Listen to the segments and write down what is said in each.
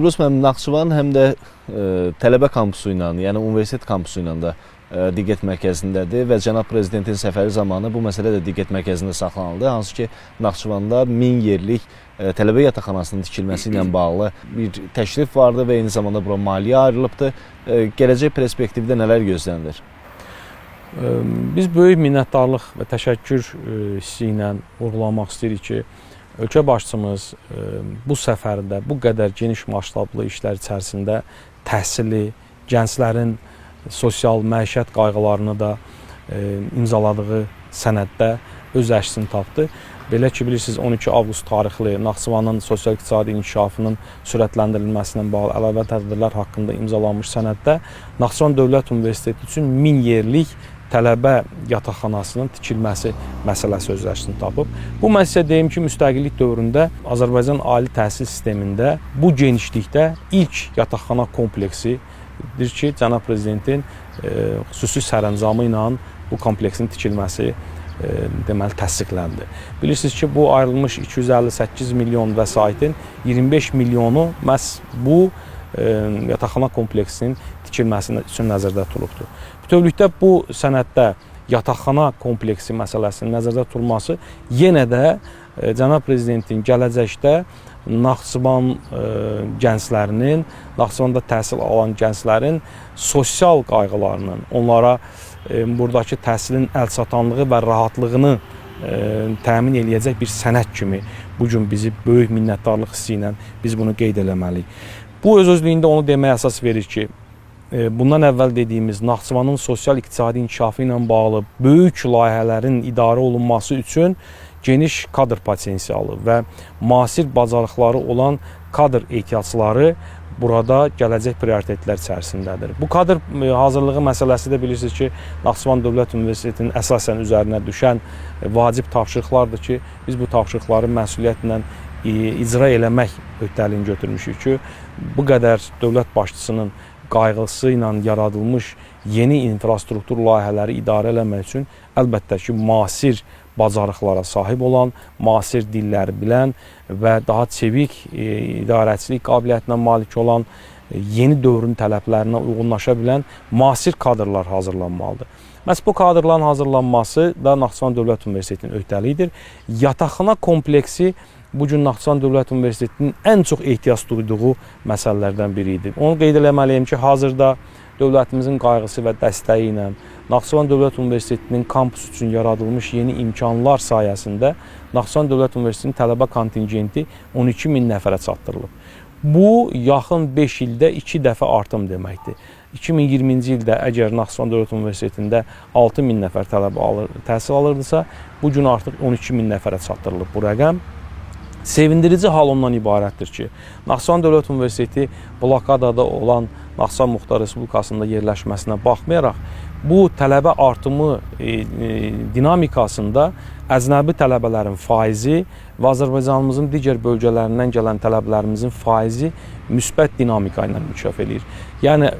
Rus həm Naxçıvan, həm də tələbə kampusu ilə, yəni universitet kampusu ilə də diqqət mərkəzindədir və cənab prezidentin səfəri zamanı bu məsələ də diqqət mərkəzində saxlanıldı. Hansı ki, Naxçıvanda 1000 yerlik tələbə yataqxanasının tikilməsi ilə bağlı bir təklif vardı və eyni zamanda bura maliyyə ayrılıbdır. Gələcək perspektivdə nələr gözlənilir? Biz böyük minnətdarlıq və təşəkkür hissi ilə vurğulamaq istəyirik ki, ölkə başçımız bu səfərdə bu qədər geniş masştablı işlər içərisində təhsili, gənclərin sosial məişət qayğılarını da imzaladığı sənəddə öz əksini tapdı. Belə ki, bilirsiniz, 12 avqust tarixli Naxçıvanın sosial-iqtisadi inkişafının sürətləndirilməsinə bağlı əlavə tədbirlər haqqında imzalanmış sənəddə Naxçıvan Dövlət Universiteti üçün 1000 yerlik tələbə yataqxanasının tikilməsi məsələsi öz əksini tapıb. Bu mən sizə deyim ki, müstəqillik dövründə Azərbaycan ali təhsil sistemində bu genişlikdə ilk yataqxana kompleksidir ki, cənab prezidentin xüsusi sərəncamı ilə bu kompleksin tikilməsi deməli təsdiqləndi. Bilirsiniz ki, bu ayrılmış 258 milyon vəsaitin 25 milyonu məhz bu yataqxana kompleksinin tikilməsi üçün nəzərdə tutulubdur. Bütövlükdə bu sənəddə yataqxana kompleksi məsələsinin nəzərdə tutulması yenə də cənab prezidentin gələcəkdə Naxçıvan gənclərinin, Naxçıvanda təhsil alan gənclərin sosial qayğılarının, onlara buradakı təhsilin əlçatanlığı və rahatlığını təmin eləyəcək bir sənəd kimi bugün bizi böyük minnətdarlıq hissi ilə biz bunu qeyd eləməliyik. Bu öz-özlüyündə onu deməyə əsas verir ki, bundan əvvəl dediyimiz Naxçıvanın sosial-iqtisadi inkişafı ilə bağlı böyük layihələrin idarə olunması üçün geniş kadr potensialı və müasir bacarıqları olan kadr ehtiyacları burada gələcək prioritetlər içərisindədir. Bu kadr hazırlığı məsələsi də bilirsiniz ki, Naxçıvan Dövlət Universitetinin əsasən üzərinə düşən vacib tapşırıqlardır ki, biz bu tapşırıqları məsuliyyətlə icra eləmək öhdəliyini götürmüşük ki, bu qədər dövlət başçısının qayğısı ilə yaradılmış yeni infrastruktur layihələri idarə eləmək üçün əlbəttə ki, müasir bacarıqlara sahib olan, müasir dilləri bilən və daha çevik idarəçilik qabiliyyətinə malik olan, yeni dövrün tələblərinə uyğunlaşa bilən müasir kadrlar hazırlanmalıdır. Məhz bu kadrların hazırlanması da Naxçıvan Dövlət Universitetinin öhdəliyidir. Yataqxana kompleksi bugün Naxçıvan Dövlət Universitetinin ən çox ehtiyac duyduğu məsələlərdən biridir. Onu qeyd eləməliyim ki, hazırda dövlətimizin qayğısı və dəstəyi ilə Naxçıvan Dövlət Universitetinin kampus üçün yaradılmış yeni imkanlar sayəsində Naxçıvan Dövlət Universitetinin tələbə kontingenti 12 min nəfərə çatdırılıb. Bu, yaxın 5 ildə 2 dəfə artım deməkdir. 2020-ci ildə əgər Naxçıvan Dövlət Universitetində 6 min nəfər tələbə təhsil alırdısa, bugün artıq 12 min nəfərə çatdırılıb bu rəqəm. Sevindirici hal ondan ibarətdir ki, Naxçıvan Dövlət Universiteti blokadada olan Naxçıvan Muxtar Respublikasında yerləşməsinə baxmayaraq, bu tələbə artımı dinamikasında əcnəbi tələbələrin faizi və Azərbaycanımızın digər bölgələrindən gələn tələbələrimizin faizi müsbət dinamika ilə inkişaf edir. Yəni,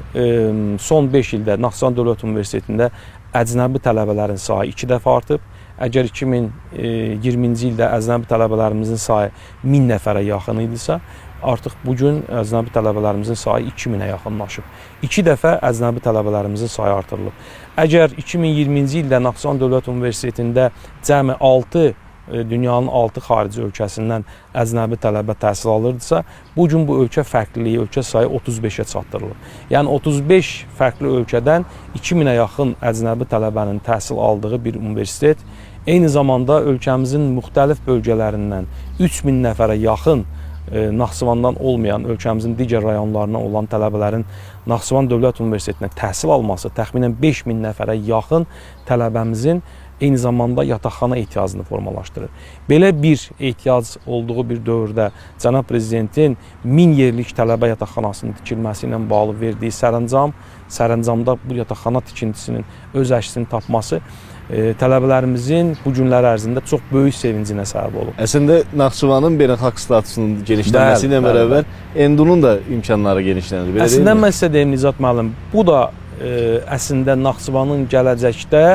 son 5 ildə Naxçıvan Dövlət Universitetində əcnəbi tələbələrin sayı 2 dəfə artıb. Əgər 2020-ci ildə əcnəbi tələbələrimizin sayı 1000 nəfərə yaxın idisə, artıq bugün əcnəbi tələbələrimizin sayı 2000-ə yaxınlaşıb. 2 dəfə əcnəbi tələbələrimizin sayı artırılıb. Əgər 2020-ci ildə Naxçıvan Dövlət Universitetində cəmi 6 dünyanın 6 xarici ölkəsindən əcnəbi tələbə təhsil alırdısa, bugün bu ölkə fərqliliyi, ölkə sayı 35-ə çatdırılıb. Yəni 35 fərqli ölkədən 2000-ə yaxın əcnəbi tələbənin təhsil aldığı bir universitet, eyni zamanda ölkəmizin müxtəlif bölgələrindən 3000 nəfərə yaxın Naxçıvandan olmayan, ölkəmizin digər rayonlarına olan tələbələrin Naxçıvan Dövlət Universitetinə təhsil alması təxminən 5000 nəfərə yaxın tələbəmizin eyni zamanda yataqxana ehtiyacını formalaşdırır. Belə bir ehtiyac olduğu bir dövrdə cənab prezidentin 1000 yerlik tələbə yataqxanasının tikilməsi ilə bağlı verdiyi sərəncamda bu yataqxana tikintisinin öz əksini tapması tələbələrimizin bu günlər ərzində çox böyük sevincinə səbəb olub. Əslində Naxçıvanın beynəlxalq statusunun genişlənməsi ilə bərabər ENDU-nun da imkanları genişlənir. Əslində mən sizə deyim, Nicat müəllim, bu da əslində Naxçıvanın gələcəkdə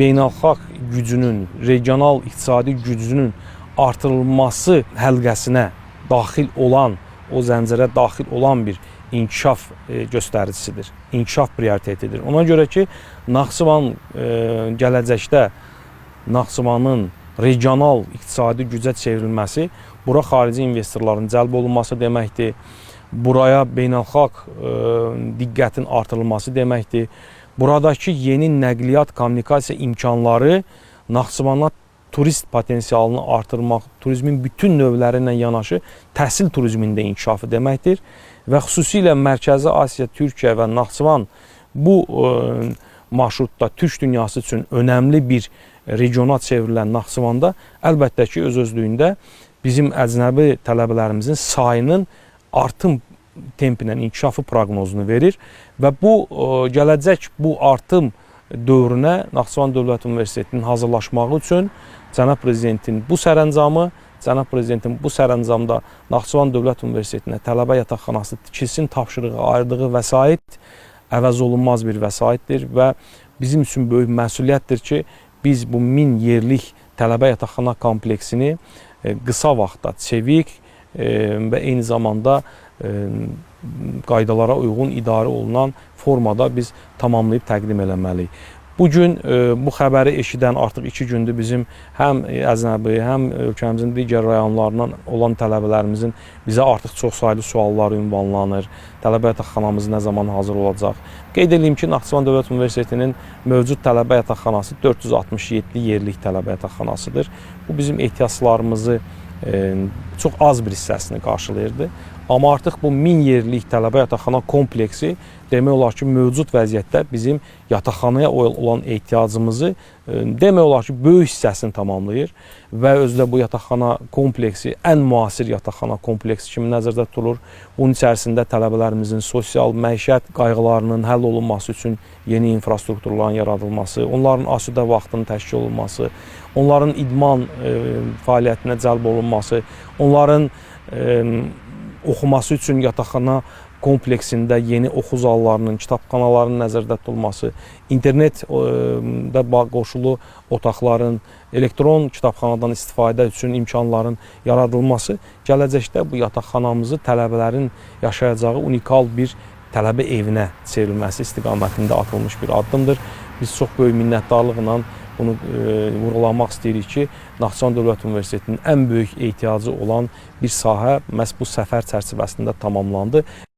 beynəlxalq gücünün, regional iqtisadi gücünün artırılması həlqəsinə daxil olan o zəncirə daxil olan bir inkişaf göstəricisidir, inkişaf prioritetidir. Ona görə ki, Naxçıvan gələcəkdə Naxçıvanın regional iqtisadi gücə çevrilməsi, bura xarici investorların cəlb olunması deməkdir, buraya beynəlxalq diqqətin artırılması deməkdir. Buradakı yeni nəqliyyat, kommunikasiya imkanları Naxçıvana turist potensialını artırmaq, turizmin bütün növləri ilə yanaşı təhsil turizmində inkişafı deməkdir. Və xüsusilə Mərkəzi Asiya, Türkiyə və Naxçıvan bu marşrutda Türk dünyası üçün önəmli bir regiona çevrilən Naxçıvanda əlbəttə ki, öz-özlüyündə bizim əcnəbi tələbələrimizin sayının artım tempinə inkişafı proqnozunu verir və bu gələcək bu artım dövrünə Naxçıvan Dövlət Universitetinin hazırlaşmağı üçün Cənab Prezidentin bu sərəncamı, Cənab Prezidentin bu sərəncamda Naxçıvan Dövlət Universitetinə tələbə yataqxanası tikilsin tapşırığı ayırdığı vəsait əvəz olunmaz bir vəsaitdir və bizim üçün böyük məsuliyyətdir ki, biz bu 1000 yerlik tələbə yataqxana kompleksini qısa vaxtda çevik və eyni zamanda qaydalara uyğun idarə olunan formada biz tamamlayıb təqdim eləməliyik. Bugün bu xəbəri eşidən artıq 2 gündür bizim həm əcnəbi, həm ölkəmizin digər rayonlarından olan tələbələrimizin bizə artıq çoxsaylı sualları ünvanlanır. Tələbə yataqxanamız nə zaman hazır olacaq? Qeyd edeyim ki, Naxçıvan Dövlət Universitetinin mövcud tələbə yataqxanası 467 yerlik tələbə yataqxanasıdır. Bu bizim ehtiyaclarımızı çox az bir hissəsini qarşılayırdı. Amma artıq bu 1000 yerlik tələbə yataqxana kompleksi demək olar ki, mövcud vəziyyətdə bizim yataqxanaya olan ehtiyacımızı demək olar ki, böyük hissəsini tamamlayır və özdə bu yataqxana kompleksi ən müasir yataqxana kompleksi kimi nəzərdə tutulur. Bunun içərisində tələbələrimizin sosial məişət qayğılarının həll olunması üçün yeni infrastrukturların yaradılması, onların asudə vaxtının təşkil olunması, onların idman fəaliyyətinə cəlb olunması, onların oxuması üçün yataqxana kompleksində yeni oxu zallarının, kitabxanaların nəzərdə tutulması, internetdə qoşulu otaqların, elektron kitabxanadan istifadə üçün imkanların yaradılması gələcəkdə bu yataqxanamızı tələbələrin yaşayacağı unikal bir tələbə evinə çevrilməsi istiqamətində atılmış bir addımdır. Biz çox böyük minnətdarlıqla bunu vurğulamaq istəyirik ki, Naxçıvan Dövlət Universitetinin ən böyük ehtiyacı olan bir sahə məhz bu səfər çərçivəsində tamamlandı.